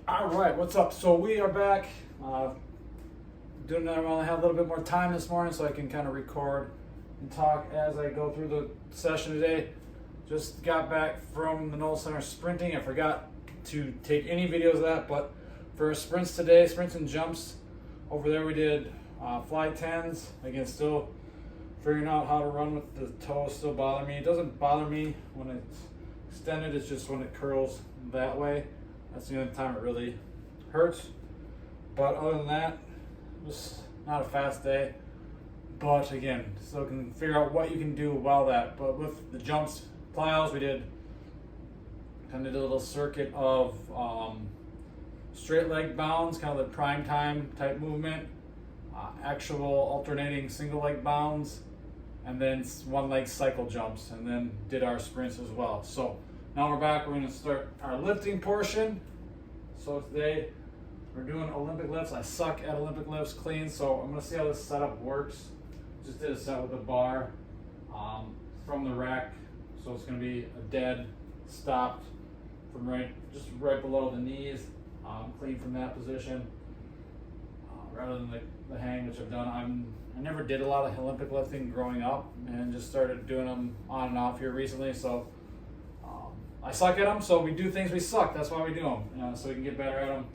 All right, what's up? So we are back. Doing another one. I have a little bit more time this morning, so I can kind of record and talk as I go through the session today. Just got back from the Knoll Center sprinting. I forgot to take any videos of that, but for sprints today, sprints and jumps, over there we did fly 10s. Again, still figuring out how to run with the toes still bother me. It doesn't bother me when it's extended, it's just when it curls that way. That's the only time it really hurts. But other than that, it was not a fast day. But again, still can figure out what you can do while that. But with the jumps, plyos, we did kind of did a little circuit of straight leg bounds, kind of the prime time type movement, actual alternating single leg bounds, and then one leg cycle jumps, and then did our sprints as well. So now we're back. We're going to start our lifting portion. So today we're doing Olympic lifts. I suck at Olympic lifts clean, so I'm going to see how this setup works. Just did a set with a bar from the rack, so it's going to be a dead stopped from just right below the knees, clean from that position, rather than the hang, which I've done. I never did a lot of Olympic lifting growing up, and just started doing them on and off here recently. So I suck at them, so we do things we suck. That's why we do them, so we can get better at them.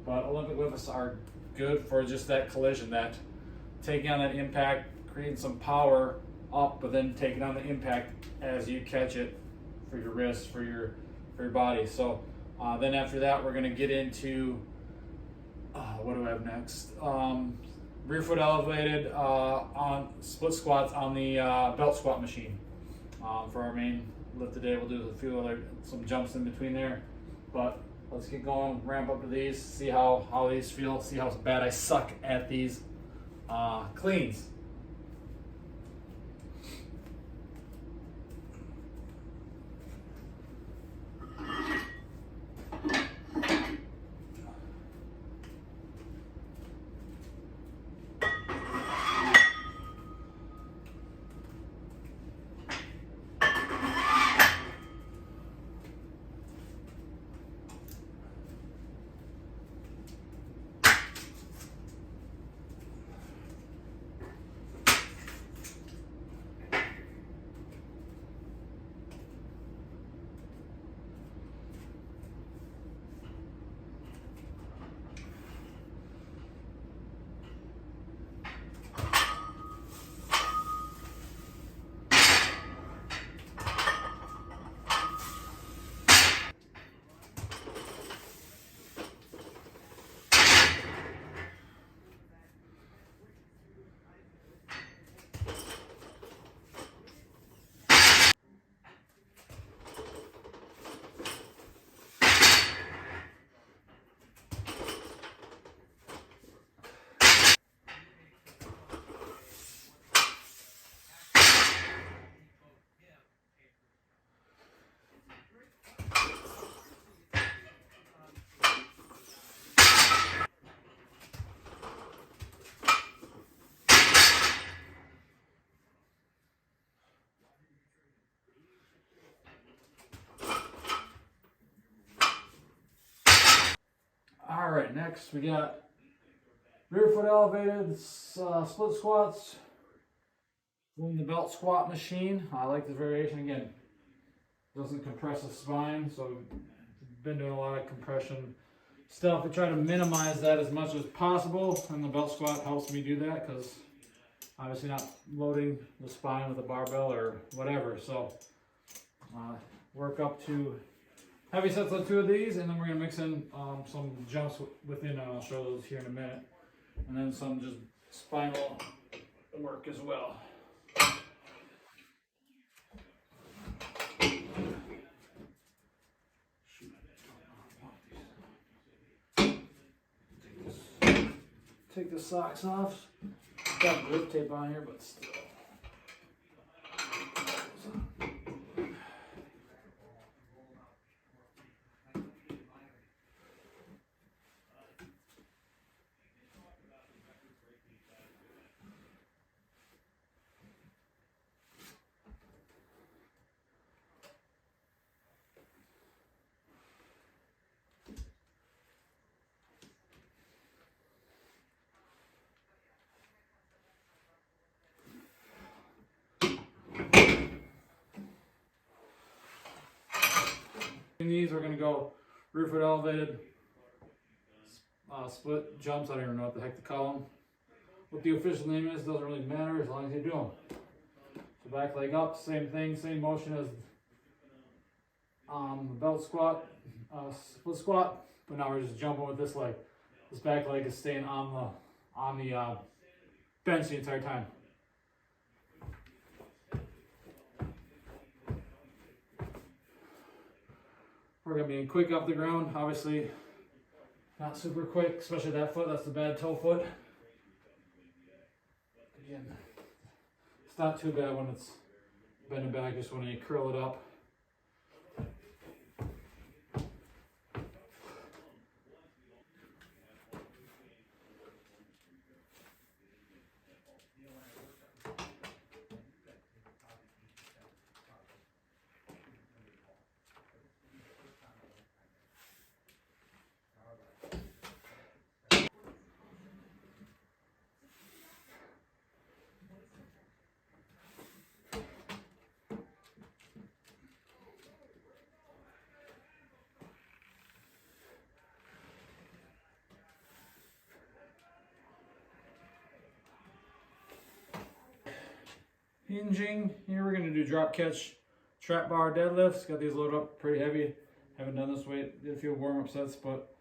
But Olympic lifts are good for just that collision, that taking on that impact, creating some power up, but then taking on the impact as you catch it for your wrists, for your body. So then after that, we're going to get into what do I have next? Rear foot elevated on split squats on the belt squat machine for our main lift today. We'll do some jumps in between there, but let's get going, ramp up to these, see how these feel, see how bad I suck at these cleans. All right, next we got rear foot elevated split squats from the belt squat machine. I like this variation. Again, doesn't compress the spine, so I've been doing a lot of compression stuff to try to minimize that as much as possible, and the belt squat helps me do that because obviously not loading the spine with a barbell or whatever. So work up to heavy sets of 2 of these, and then we're going to mix in some jumps within, and I'll show those here in a minute, and then some just spinal work as well. Take the socks off. Got grip tape on here, but still. between these, we're gonna go roof with elevated split jumps. I don't even know what the heck to call them. What the official name is doesn't really matter as long as you do them. So back leg up, same thing, same motion as the belt squat, split squat, but now we're just jumping with this leg. This back leg is staying on the bench the entire time. We're gonna be quick off the ground, obviously not super quick, especially that foot, that's the bad toe foot. Again, it's not too bad when it's bending back, just when you curl it up. Hinging, here we're gonna do drop catch, trap bar deadlifts. Got these loaded up pretty heavy. Haven't done this weight, did a few warm-up sets, but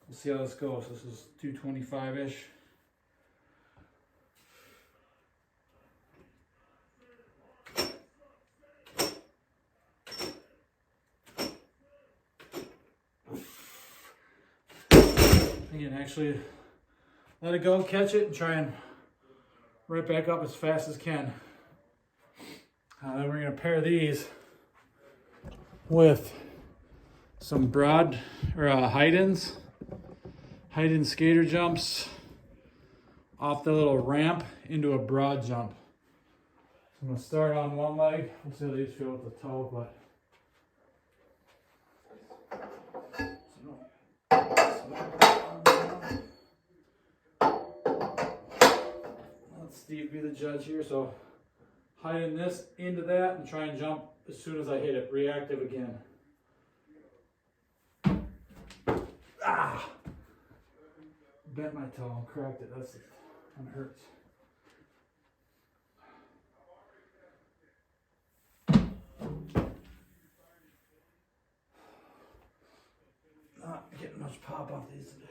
we'll see how this goes. This is 225-ish. Again, actually let it go, catch it, and try and right back up as fast as can. Then we're going to pair these with some broad or Haydn's skater jumps off the little ramp into a broad jump. So I'm going to start on one leg. We'll see how these feel with the toe, but let Steve be the judge here. So hiding this into that and try and jump as soon as I hit it. Reactive again. Ah! Bent my toe, cracked it. That's it. That hurts. Not getting much pop off these today.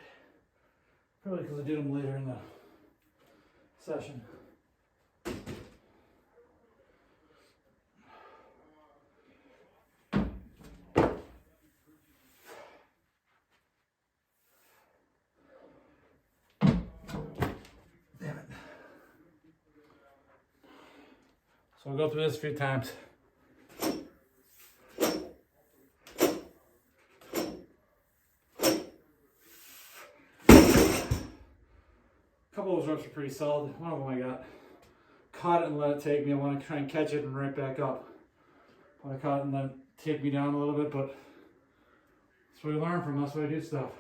Probably because I did them later in the session. So we'll go through this a few times. A couple of those reps are pretty solid. One of them I got caught it and let it take me. I want to try and catch it and right back up. I caught it and let it take me down a little bit, but that's what we learn from. That's why I do stuff.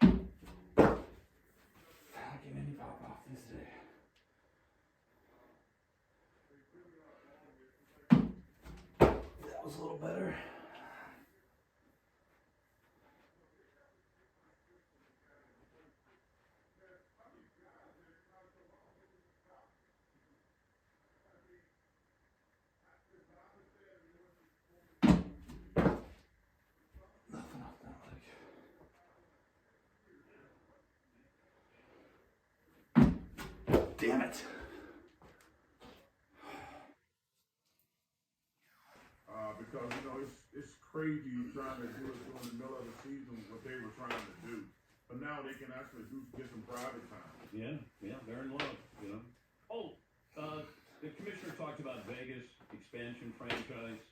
Not getting any pop off these today. That was a little better. Nothing off that leg. Damn it. Because it's crazy trying to do it during the middle of the season what they were trying to do, but now they can actually get some private time. Yeah, they're in love, you know. Oh, the commissioner talked about Vegas expansion franchise.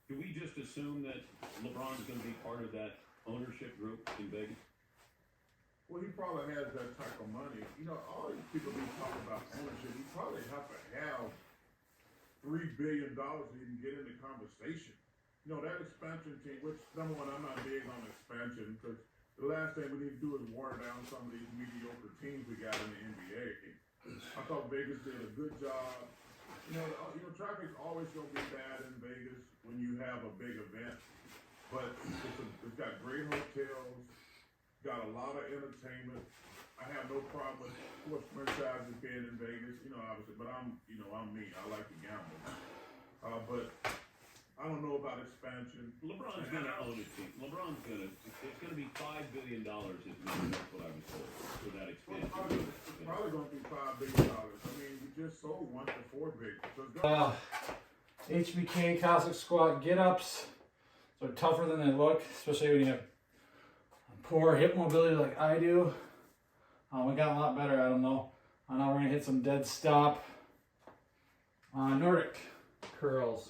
Do we just assume that LeBron's going to be part of that ownership group in Vegas? Well, he probably has that type of money. You know, all these people be talking about ownership. You probably have to have $3 billion to even get in the conversation. You know, that expansion team, which, number one, I'm not big on expansion because the last thing we need to do is water down some of these mediocre teams we got in the NBA. I thought Vegas did a good job. You know, traffic's always gonna be bad in Vegas when you have a big event, but it's got great hotels, got a lot of entertainment. I have no problem with sports franchises being in Vegas, obviously, but I'm me. I like to gamble. But I don't know about expansion. LeBron's gonna own a team. It's gonna be $5 billion is that's what I was told for that expansion. It's probably gonna be $5 billion. I mean, we just sold one for $4 billion. So it's gonna HBK Cossack Squad get-ups. So they're tougher than they look, especially when you have poor hip mobility like I do. We got a lot better at them though. Now we're gonna hit some dead stop Nordic curls.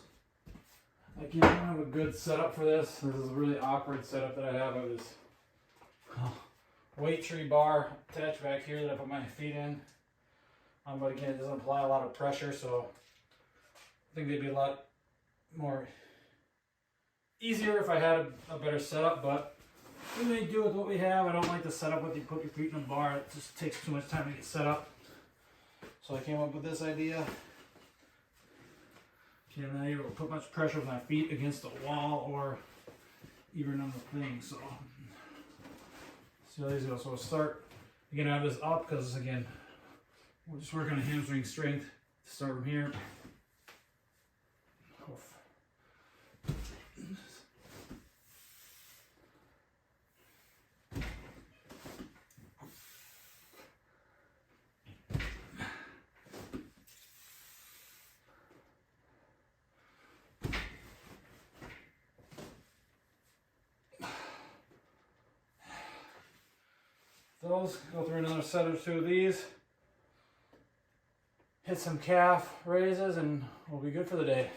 Like, I don't have a good setup for this. This is a really awkward setup that I have of this weight tree bar attached back here that I put my feet in. But again, it doesn't apply a lot of pressure, so I think they'd be a lot more easier if I had a better setup, but we may do with what we have. I don't like the setup with you put your feet in a bar. It just takes too much time to get set up. So I came up with this idea. I'm not able to put much pressure with my feet against the wall or even on the thing. So see how these go. So we'll start again. I have this up because again we're just working on hamstring strength. Start from here. Those, go through another set or two of these, hit some calf raises, and we'll be good for the day.